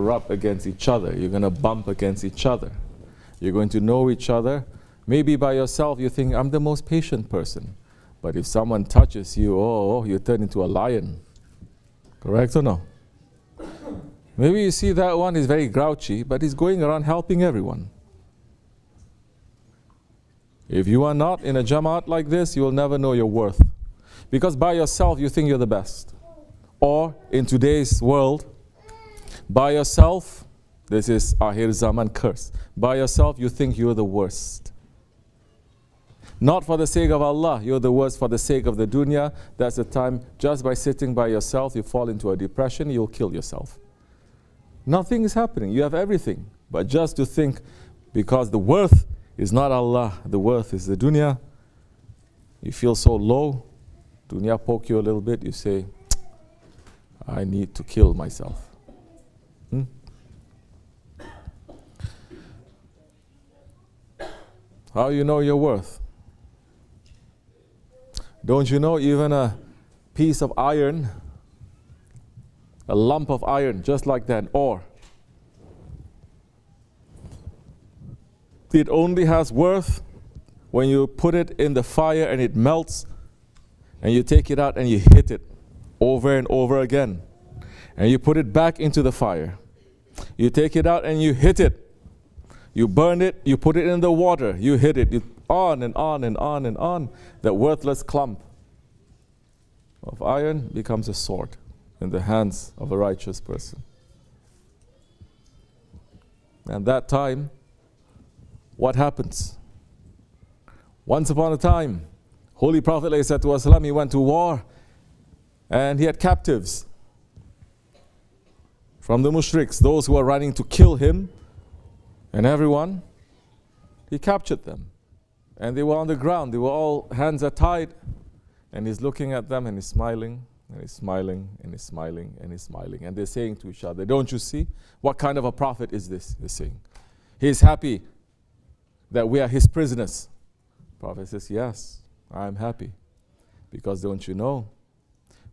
rub against each other. You're going to bump against each other. You're going to know each other. Maybe by yourself you think, I'm the most patient person. But if someone touches you, oh, you turn into a lion. Correct or no? Maybe you see that one is very grouchy, but he's going around helping everyone. If you are not in a jamaat like this, you will never know your worth. Because by yourself, you think you're the best. Or, in today's world, by yourself, this is Akhir Zaman curse. By yourself, you think you're the worst. Not for the sake of Allah, you're the worst for the sake of the dunya. That's the time, just by sitting by yourself, you fall into a depression, you'll kill yourself. Nothing is happening, you have everything. But just to think, because the worth is not Allah, the worth is the dunya, you feel so low, dunya poke you a little bit, you say, I need to kill myself. How you know your worth? Don't you know even a piece of iron, a lump of iron, just like that, ore, it only has worth when you put it in the fire and it melts, and you take it out and you hit it over and over again, and you put it back into the fire. You take it out and you hit it. You burn it, you put it in the water, you hit it, on and on and on and on. That worthless clump of iron becomes a sword in the hands of a righteous person. And that time, what happens? Once upon a time, Holy Prophet ﷺ, he went to war and he had captives from the mushriks, those who were running to kill him and everyone. He captured them and they were on the ground, they were all, hands are tied, and he's looking at them and he's smiling and he's smiling and he's smiling and he's smiling, and they're saying to each other, don't you see? What kind of a prophet is this? They're saying. He's happy that we are his prisoners. Prophet says, yes, I'm happy, because don't you know,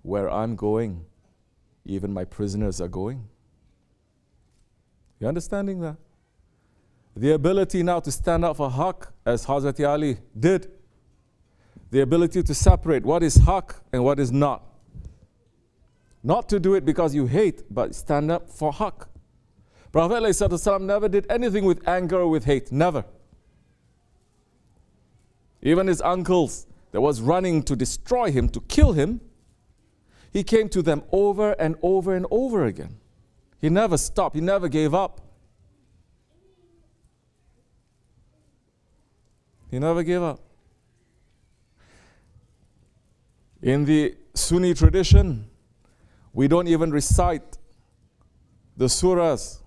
where I'm going, even my prisoners are going. You understanding that? The ability now to stand up for haqq, as Hazrat Ali did. The ability to separate what is haqq and what is not. Not to do it because you hate, but stand up for haqq. Prophet ﷺ never did anything with anger or with hate, never. Even his uncles that was running to destroy him, to kill him, he came to them over and over and over again. He never stopped, he never gave up. He never gave up. In the Sunni tradition, we don't even recite the surahs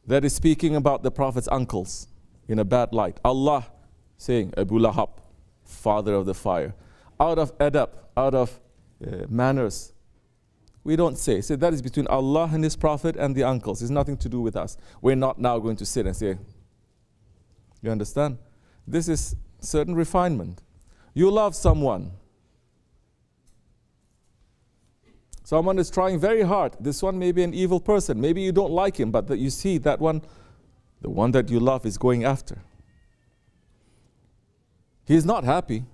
that is speaking about the Prophet's uncles in a bad light. Allah saying, Abu Lahab, father of the fire. Out of adab, out of manners, we don't say. So that is between Allah and His Prophet and the uncles. It's nothing to do with us. We're not now going to sit and say, you understand? This is certain refinement. You love someone. Someone is trying very hard. This one may be an evil person. Maybe you don't like him, but you see that one, the one that you love is going after. He's not happy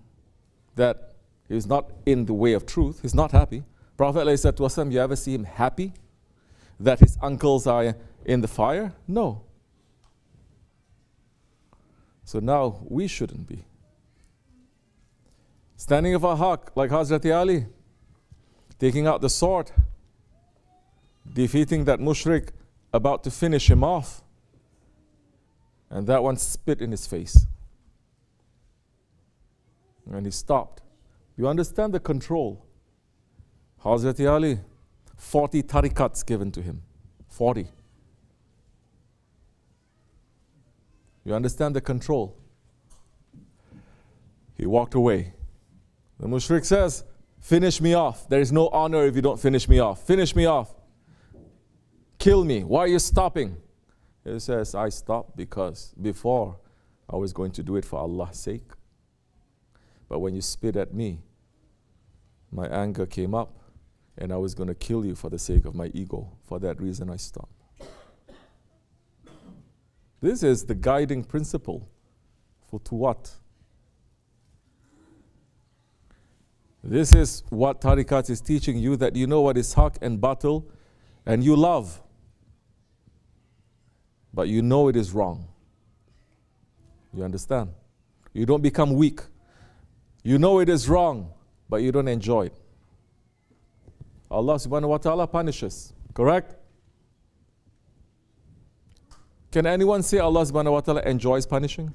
that he's not in the way of truth. He's not happy. Prophet ﷺ, you ever see him happy that his uncles are in the fire? No. So now we shouldn't be. Standing for haqq, like Hazrat Ali, taking out the sword, defeating that mushrik, about to finish him off, and that one spit in his face. And he stopped. You understand the control? Hazrat Ali, 40 tarikats given to him. 40. You understand the control? He walked away. The mushrik says, finish me off. There is no honor if you don't finish me off. Finish me off. Kill me. Why are you stopping? He says, I stopped because before I was going to do it for Allah's sake. But when you spit at me, my anger came up and I was going to kill you for the sake of my ego. For that reason, I stopped. This is the guiding principle for to what? This is what tariqat is teaching you, that you know what is haq and batil, and you love. But you know it is wrong. You understand? You don't become weak. You know it is wrong, but you don't enjoy it. Allah subhanahu wa ta'ala punishes, correct? Can anyone say Allah subhanahu wa ta'ala enjoys punishing?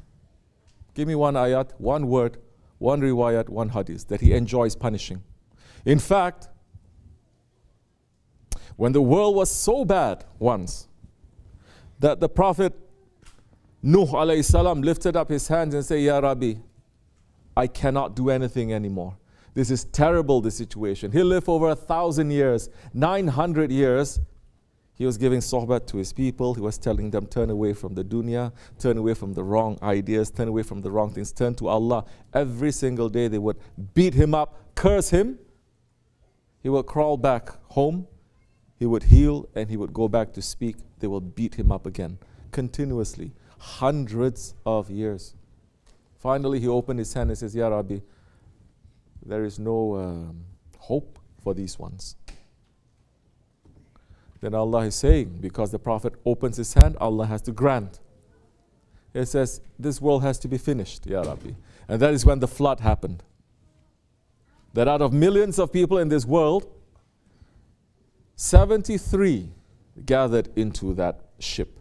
Give me one ayat, one word, one riwayat, one hadith that He enjoys punishing. In fact, when the world was so bad once, that the Prophet Nuh alayhi salam lifted up his hands and said, Ya Rabbi, I cannot do anything anymore. This is terrible, the situation. He lived over 1,000 years, 900 years. He was giving sohbat to his people. He was telling them, turn away from the dunya, turn away from the wrong ideas, turn away from the wrong things, turn to Allah. Every single day they would beat him up, curse him. He would crawl back home. He would heal and he would go back to speak. They will beat him up again, continuously, hundreds of years. Finally, he opened his hand and says, Ya Rabbi, there is no hope for these ones. Then Allah is saying, because the Prophet opens his hand, Allah has to grant. He says, this world has to be finished, Ya Rabbi. And that is when the flood happened. That out of millions of people in this world, 73 gathered into that ship.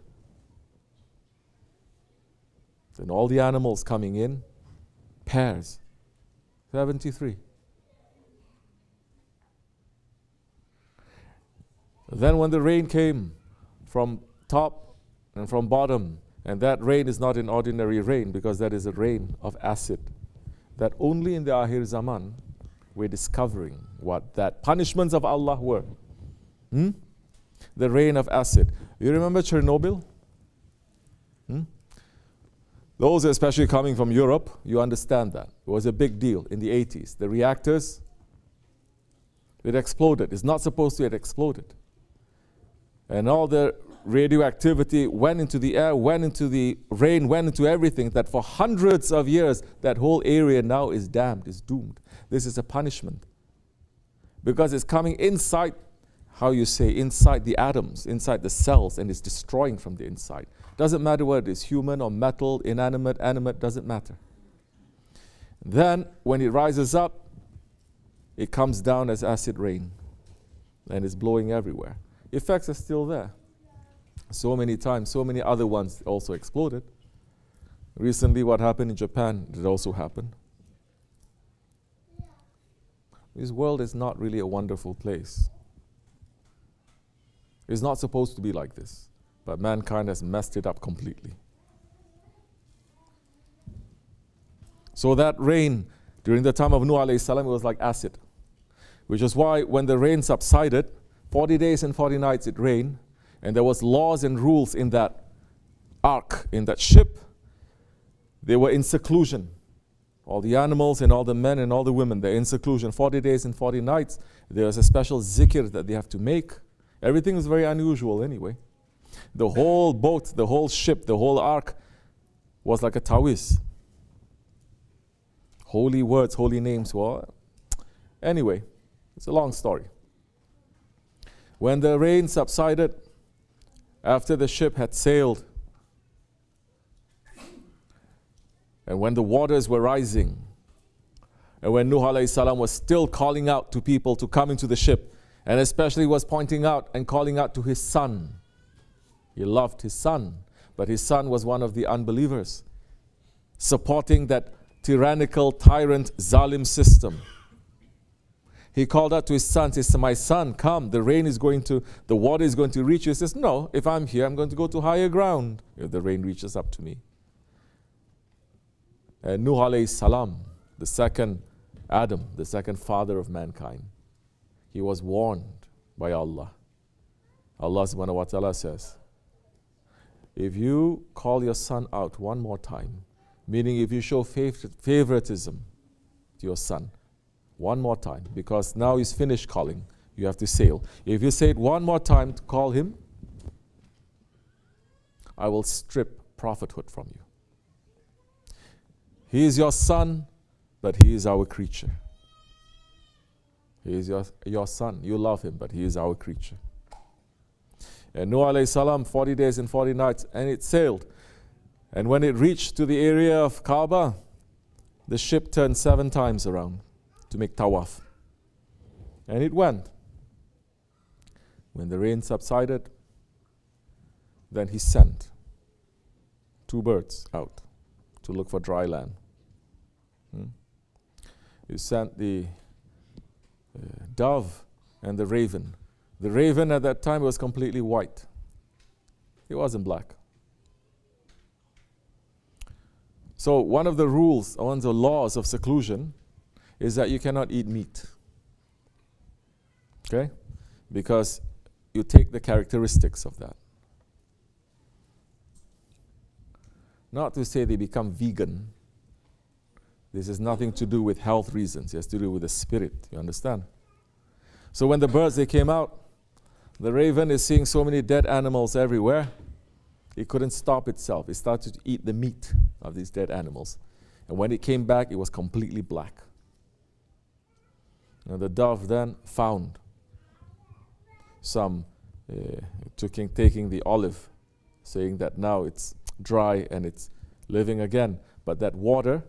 Then all the animals coming in, pairs, 73. Then when the rain came from top and from bottom, and that rain is not an ordinary rain, because that is a rain of acid, that only in the Akhir Zaman we're discovering what that punishments of Allah were. The rain of acid. You remember Chernobyl? Those especially coming from Europe, you understand that. It was a big deal in the 80s. The reactors, it exploded. It's not supposed to have exploded. And all the radioactivity went into the air, went into the rain, went into everything, that for hundreds of years, that whole area now is damned, is doomed. This is a punishment. Because it's coming inside, how you say, inside the atoms, inside the cells, and it's destroying from the inside. Doesn't matter whether it's human or metal, inanimate, animate, doesn't matter. Then, when it rises up, it comes down as acid rain, and it's blowing everywhere. Effects are still there. So many times, so many other ones also exploded. Recently, what happened in Japan did also happen. This world is not really a wonderful place. It's not supposed to be like this, but mankind has messed it up completely. So that rain, during the time of Nuh alayhi salam, it was like acid, which is why when the rain subsided, 40 days and 40 nights it rained, and there was laws and rules in that ark, in that ship. They were in seclusion. All the animals and all the men and all the women, they're in seclusion. 40 days and 40 nights. There's a special zikr that they have to make. Everything is very unusual anyway. The whole boat, the whole ship, the whole ark was like a tawiz. Holy words, holy names. Well, anyway, it's a long story. When the rain subsided, after the ship had sailed, and when the waters were rising, and when Nuh alayhi salam was still calling out to people to come into the ship, and especially was pointing out and calling out to his son. He loved his son, but his son was one of the unbelievers, supporting that tyrannical, tyrant, zalim system. He called out to his son, says, my son, come, the water is going to reach you. He says, no, if I'm here, I'm going to go to higher ground if the rain reaches up to me. And Nuh alayhi salam, the second Adam, the second father of mankind, he was warned by Allah. Allah subhanahu wa ta'ala says, if you call your son out one more time, meaning if you show favoritism to your son, one more time, because now he's finished calling. you have to sail. If you say it one more time to call him, I will strip prophethood from you. He is your son, but he is our creature. He is your son. You love him, but he is our creature. And Nuh alayhi salam, 40 days and 40 nights, and it sailed. And when it reached to the area of Kaaba, the ship turned 7 times around to make tawaf. And it went. When the rain subsided, then he sent 2 birds out to look for dry land. He sent the dove and the raven. The raven at that time was completely white. It wasn't black. So one of the rules, one of the laws of seclusion is that you cannot eat meat. Okay? Because you take the characteristics of that. Not to say they become vegan. This has nothing to do with health reasons. It has to do with the spirit. You understand? So when the birds, they came out, the raven is seeing so many dead animals everywhere. It couldn't stop itself. It started to eat the meat of these dead animals. And when it came back, it was completely black. And the dove then found some, taking the olive, saying that now it's dry and it's living again. But that water,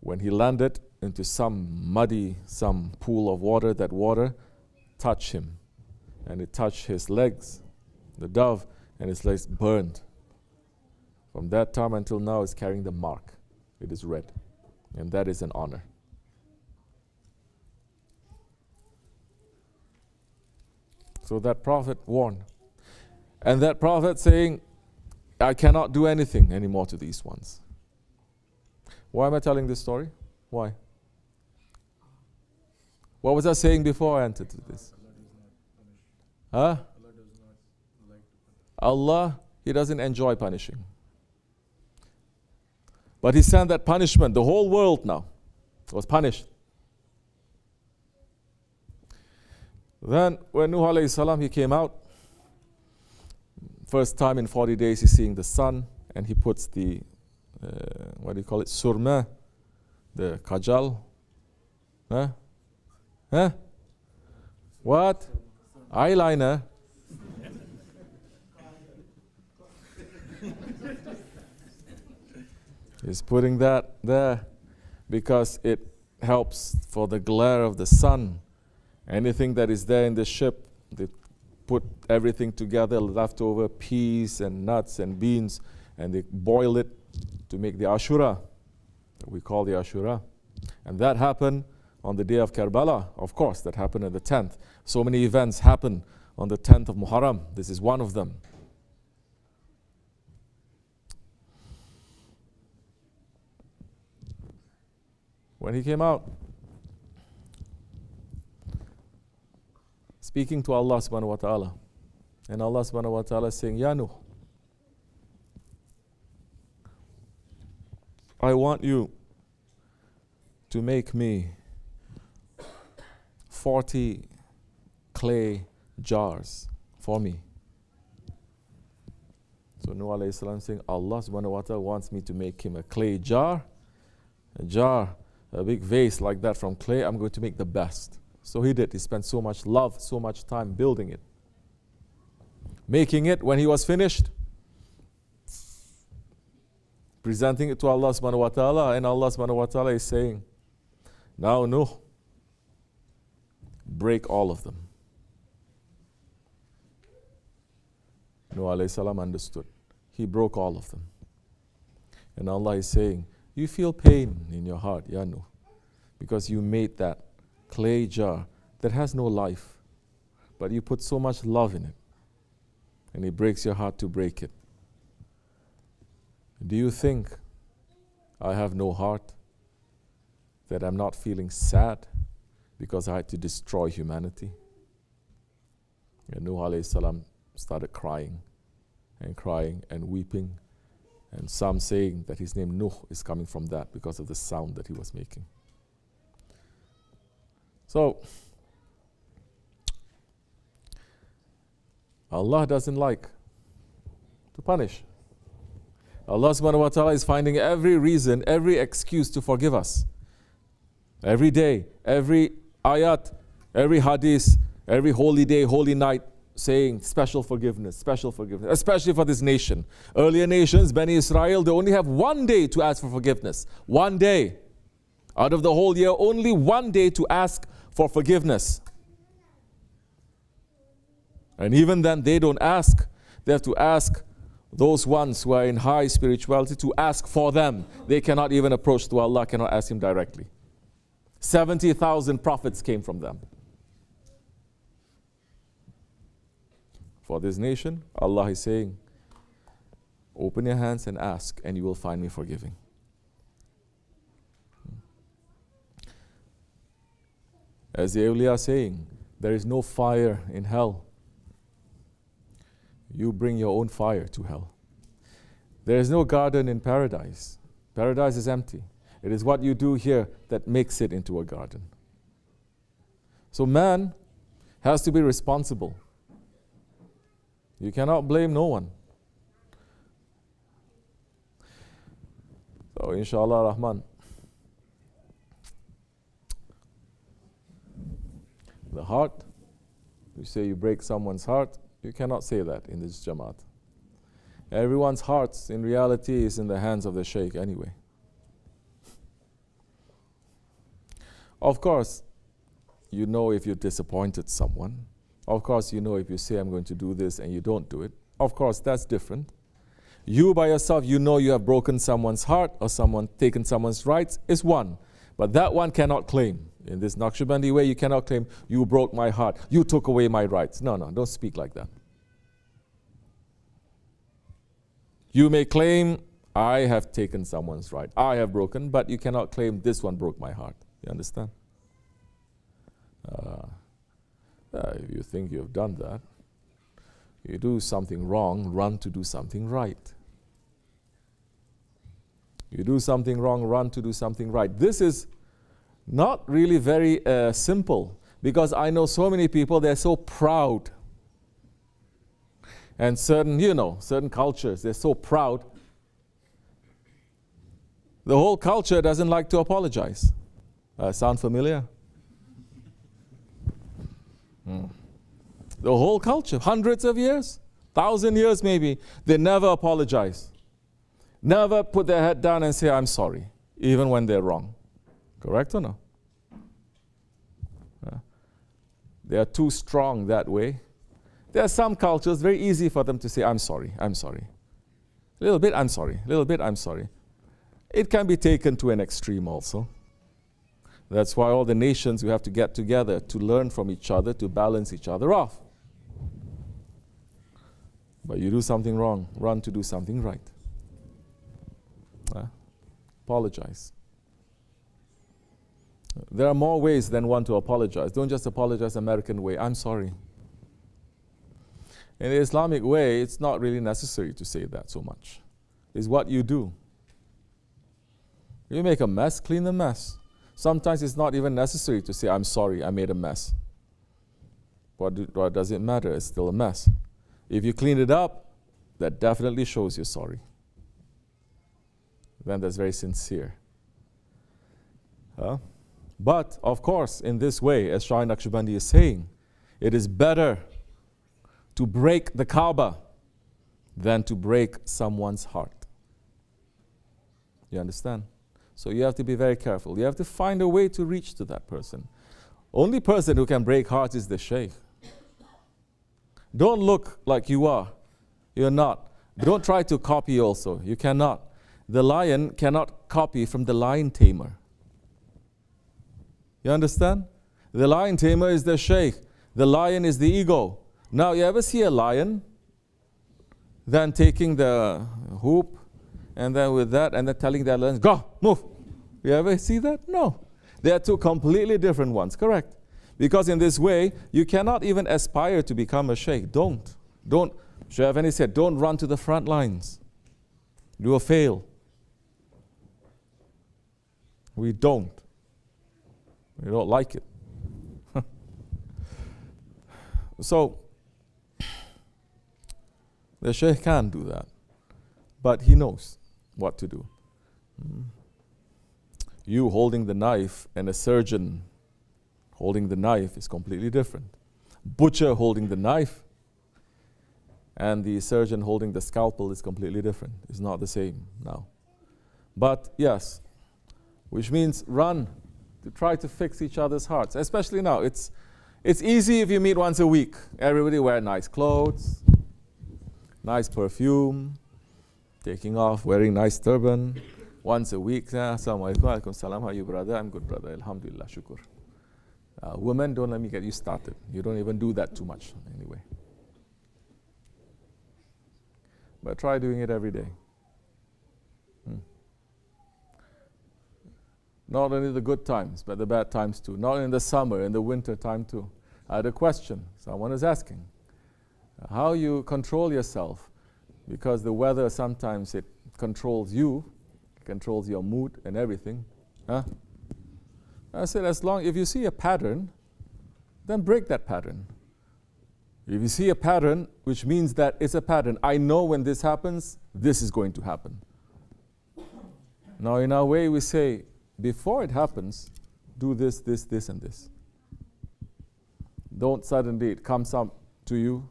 when he landed into some pool of water, that water touched him. And it touched his legs, the dove, and his legs burned. From that time until now, it's carrying the mark. It is red. And that is an honor. So that prophet warned. And that prophet saying, I cannot do anything anymore to these ones. Why am I telling this story? Why? What was I saying before I entered this? Huh? Allah, He doesn't enjoy punishing. But He sent that punishment. The whole world now was punished. Then when Nuh alayhi salam, he came out, first time in 40 days he's seeing the sun, and he puts the, surma, the kajal. What? Eyeliner. He's putting that there because it helps for the glare of the sun. Anything that is there in the ship, they put everything together, leftover peas and nuts and beans, and they boil it to make the ashura, that we call the ashura. And that happened on the day of Karbala. Of course, that happened on the 10th. So many events happen on the 10th of Muharram. This is one of them. When he came out, speaking to Allah subhanahu wa ta'ala, and Allah subhanahu wa ta'ala saying, Ya Nuh, I want you to make me 40 clay jars for me. So Nuh alayhi salam saying, Allah subhanahu wa ta'ala wants me to make him a clay jar, a big vase like that from clay. I'm going to make the best. So he did. He spent so much love, so much time building it. Making it, when he was finished, presenting it to Allah subhanahu wa ta'ala, and Allah subhanahu wa ta'ala is saying, now Nuh, break all of them. Nuh alayhi salam understood. He broke all of them. And Allah is saying, you feel pain in your heart, Ya Nuh, because you made that clay jar that has no life, but you put so much love in it, and it breaks your heart to break it. Do you think I have no heart, that I'm not feeling sad because I had to destroy humanity? And Nuh alayhi salam started crying and weeping, and some saying that his name Nuh is coming from that because of the sound that he was making. So, Allah doesn't like to punish. Allah subhanahu wa ta'ala is finding every reason, every excuse to forgive us. Every day, every ayat, every hadith, every holy day, holy night, saying special forgiveness, especially for this nation. Earlier nations, Bani Israel, they only have one day to ask for forgiveness. One day. Out of the whole year, only one day to ask for forgiveness. And even then, they don't ask. They have to ask those ones who are in high spirituality to ask for them. They cannot even approach to Allah, cannot ask Him directly. 70,000 prophets came from them. For this nation, Allah is saying, open your hands and ask, and you will find me forgiving. As the awliya are saying, there is no fire in hell. You bring your own fire to hell. There is no garden in paradise. Paradise is empty. It is what you do here that makes it into a garden. So man has to be responsible. You cannot blame no one. So inshallah Rahman, the heart, you say you break someone's heart, you cannot say that in this Jamaat. Everyone's hearts in reality is in the hands of the Shaykh anyway. Of course, you know if you disappointed someone. Of course, you know if you say I'm going to do this and you don't do it. Of course, that's different. You by yourself, you know you have broken someone's heart or taken someone's rights is one. But that one cannot claim. In this Naqshbandi way, you cannot claim, you broke my heart, you took away my rights. No, don't speak like that. You may claim, I have taken someone's right, I have broken, but you cannot claim this one broke my heart. You understand? If you think you have done that, you do something wrong, run to do something right. You do something wrong, run to do something right. This is not really very simple, because I know so many people, they're so proud. And certain cultures, they're so proud. The whole culture doesn't like to apologize. Sound familiar? The whole culture, hundreds of years, 1,000 years maybe, they never apologize. Never put their head down and say, I'm sorry, even when they're wrong. Correct or no? They are too strong that way. There are some cultures, very easy for them to say, I'm sorry. A little bit, I'm sorry. It can be taken to an extreme also. That's why all the nations, we have to get together to learn from each other, to balance each other off. But you do something wrong, run to do something right. Apologize. There are more ways than one to apologize. Don't just apologize American way. I'm sorry. In the Islamic way, it's not really necessary to say that so much. It's what you do. You make a mess, clean the mess. Sometimes it's not even necessary to say, I'm sorry, I made a mess. What does it matter? It's still a mess. If you clean it up, that definitely shows you're sorry. Then that's very sincere. But, of course, in this way, as Shah Naqshbandi is saying, it is better to break the Kaaba than to break someone's heart. You understand? So you have to be very careful. You have to find a way to reach to that person. Only person who can break hearts is the Shaykh. Don't look like you are. You're not. Don't try to copy also. You cannot. The lion cannot copy from the lion tamer. You understand? The lion tamer is the Shaykh. The lion is the ego. Now, you ever see a lion then taking the hoop and then with that and then telling that lion, go, move. You ever see that? No. They are two completely different ones, correct? Because in this way, you cannot even aspire to become a Shaykh. Don't. Shaykh Effendi said, don't run to the front lines. You will fail. We don't. We don't like it. So, The Shaykh can do that. But he knows what to do. You holding the knife and a surgeon holding the knife is completely different. Butcher holding the knife and the surgeon holding the scalpel is completely different. It's not the same now. But yes, which means run to try to fix each other's hearts. Especially now, it's easy if you meet once a week. Everybody wear nice clothes, nice perfume, taking off, wearing nice turban. Once a week, Assalamu alaikum, alaikum salam, how are you, brother? I'm good, brother, alhamdulillah, shukur. Women, don't let me get you started. You don't even do that too much anyway. But try doing it every day. Not only the good times, but the bad times too. Not in the summer, in the winter time too. I had a question. Someone is asking how you control yourself, because the weather sometimes it controls you, controls your mood and everything. I said, if you see a pattern, then break that pattern. If you see a pattern, which means that it's a pattern, I know when this happens, this is going to happen. Now in our way we say, before it happens, do this, this, this, and this. Don't suddenly it comes up to you,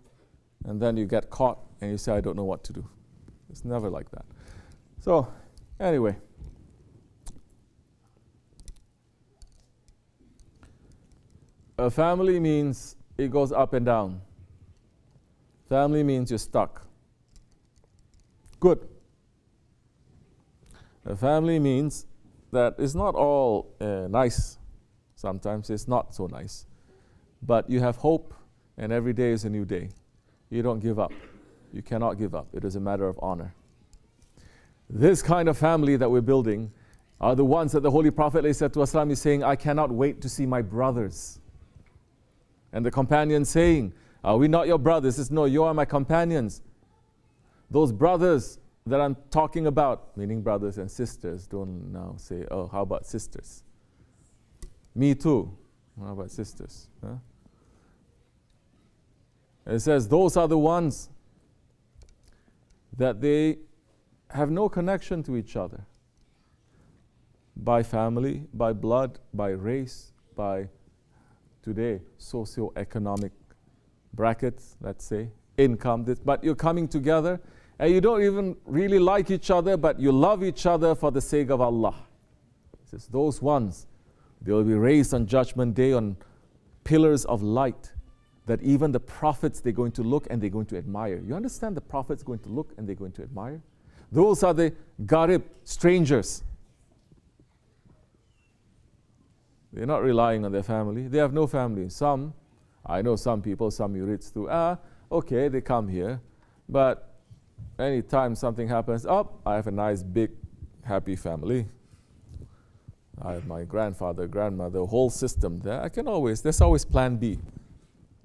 and then you get caught, and you say, I don't know what to do. It's never like that. So, anyway. A family means it goes up and down. Family means you're stuck. Good. A family means that it's not all nice. Sometimes it's not so nice. But you have hope, and every day is a new day. You don't give up. You cannot give up. It is a matter of honor. This kind of family that we're building are the ones that the Holy Prophet ﷺ is saying, I cannot wait to see my brothers. And the companion saying, are we not your brothers? He says, no, you are my companions. Those brothers that I'm talking about, meaning brothers and sisters, don't now say, oh, how about sisters? Me too. How about sisters? Huh? It says, those are the ones that they have no connection to each other. By family, by blood, by race, by today, socio-economic brackets, let's say, income, but you're coming together and you don't even really like each other, but you love each other for the sake of Allah. It says, those ones, they will be raised on Judgment Day on pillars of light that even the prophets, they're going to look and they're going to admire. You understand the prophets going to look and they're going to admire? Those are the gharib, strangers. They're not relying on their family. They have no family. Some, I know some people, some yurids too, okay, they come here, but anytime something happens, I have a nice, big, happy family. I have my grandfather, grandmother, whole system there. There's always plan B,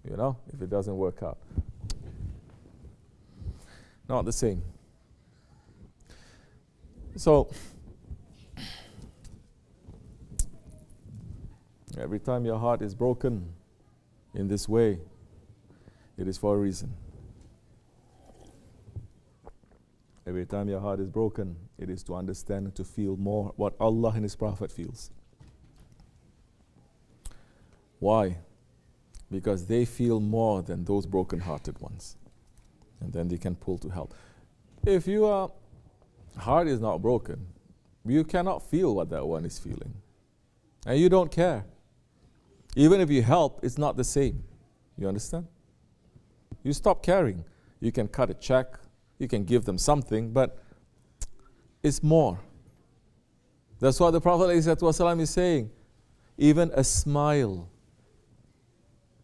if it doesn't work out. Not the same. So, every time your heart is broken in this way, it is for a reason. Every time your heart is broken, it is to understand and to feel more what Allah and His Prophet feels. Why? Because they feel more than those broken-hearted ones. And then they can pull to help. If your heart is not broken, you cannot feel what that one is feeling. And you don't care. Even if you help, it's not the same. You understand? You stop caring. You can cut a check, you can give them something, but it's more. That's why the Prophet ﷺ is saying, even a smile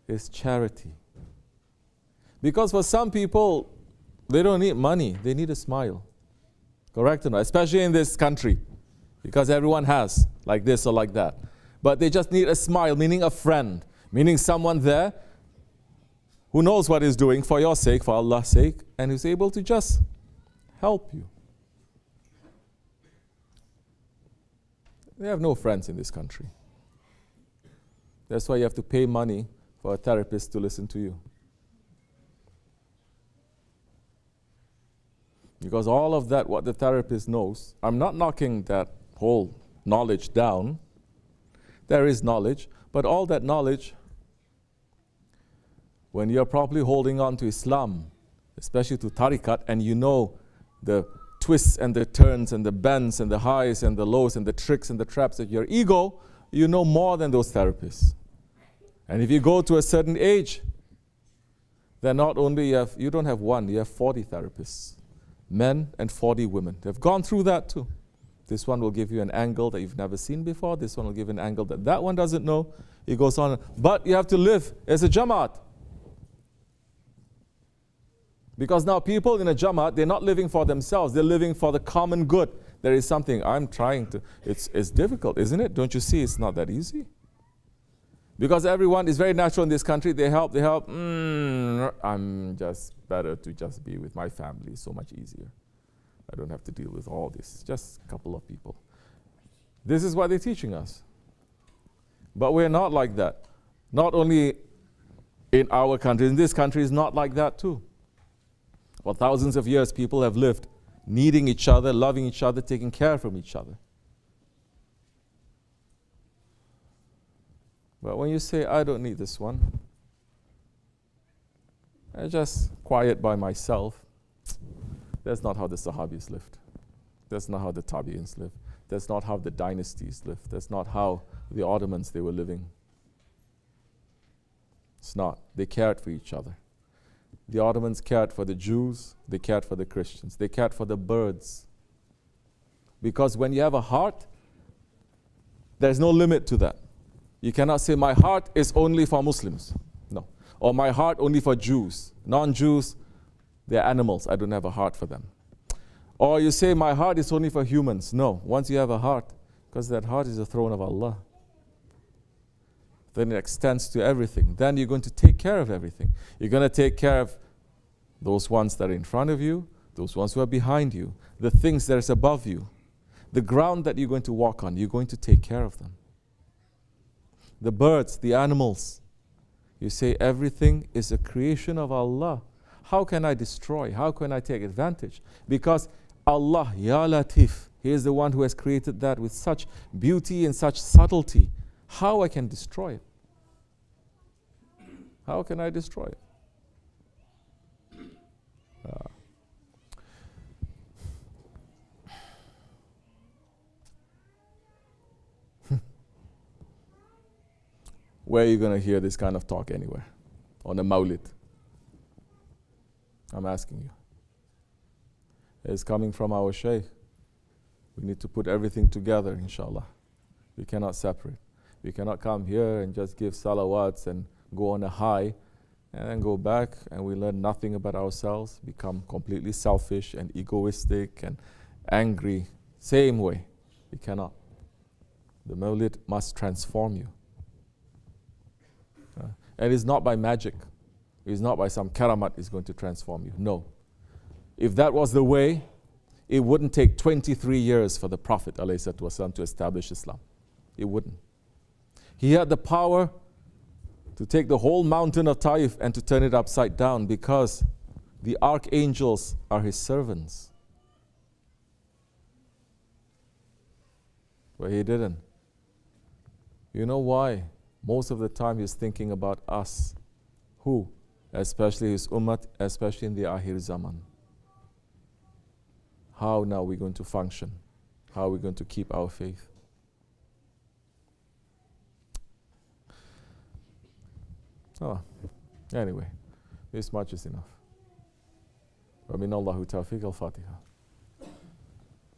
is charity. Because for some people, they don't need money, they need a smile. Correct or not? Especially in this country, because everyone has, like this or like that. But they just need a smile, meaning a friend, meaning someone there who knows what he's doing for your sake, for Allah's sake, and who's able to just help you. They have no friends in this country. That's why you have to pay money for a therapist to listen to you. Because all of that, what the therapist knows, I'm not knocking that whole knowledge down. There is knowledge, but all that knowledge, when you're properly holding on to Islam, especially to tariqat, and you know the twists and the turns and the bends and the highs and the lows and the tricks and the traps of your ego, you know more than those therapists. And if you go to a certain age, then not only you don't have one, you have 40 therapists, men and 40 women. They've gone through that too. This one will give you an angle that you've never seen before. This one will give an angle that one doesn't know. It goes on. But you have to live as a jamaat. Because now people in a jamaat, they're not living for themselves. They're living for the common good. There is something I'm trying to... It's difficult, isn't it? Don't you see it's not that easy? Because everyone is very natural in this country. They help. I'm just better to just be with my family. So much easier. I don't have to deal with all this. Just a couple of people. This is what they're teaching us. But we're not like that. Not only in our country, in this country is not like that too. For thousands of years, people have lived needing each other, loving each other, taking care from each other. But when you say, I don't need this one, I'm just quiet by myself, that's not how the Sahabis lived. That's not how the Tabi'ins lived. That's not how the dynasties lived. That's not how the Ottomans, they were living. It's not. They cared for each other. The Ottomans cared for the Jews. They cared for the Christians. They cared for the birds. Because when you have a heart, there's no limit to that. You cannot say, my heart is only for Muslims. No. Or my heart only for Jews. Non-Jews, they're animals. I don't have a heart for them. Or you say, my heart is only for humans. No. Once you have a heart, because that heart is the throne of Allah, then it extends to everything. Then you're going to take care of everything. You're going to take care of those ones that are in front of you, those ones who are behind you, the things that is above you, the ground that you're going to walk on, you're going to take care of them. The birds, the animals. You say everything is a creation of Allah. How can I destroy? How can I take advantage? Because Allah, Ya Latif, He is the one who has created that with such beauty and such subtlety. How I can destroy it? How can I destroy it? Where are you going to hear this kind of talk anywhere? On a Mawlid? I'm asking you. It's coming from our Shaykh. We need to put everything together, inshallah. We cannot separate. We cannot come here and just give salawats and go on a high and then go back and we learn nothing about ourselves, become completely selfish and egoistic and angry. Same way. We cannot. The Mawlid must transform you. And it's not by magic. It's not by some karamat it's going to transform you. No. If that was the way, it wouldn't take 23 years for the Prophet ﷺ to establish Islam. It wouldn't. He had the power to take the whole mountain of Taif and to turn it upside down because the archangels are his servants. But he didn't. You know why? Most of the time he's thinking about us. Who? Especially his ummah, especially in the Akhir Zaman. How now are we going to function? How are we going to keep our faith? Oh, anyway, this much is enough. وَمِنَ اللَّهُ تَوْفِيقَ الْفَاتِحَةِ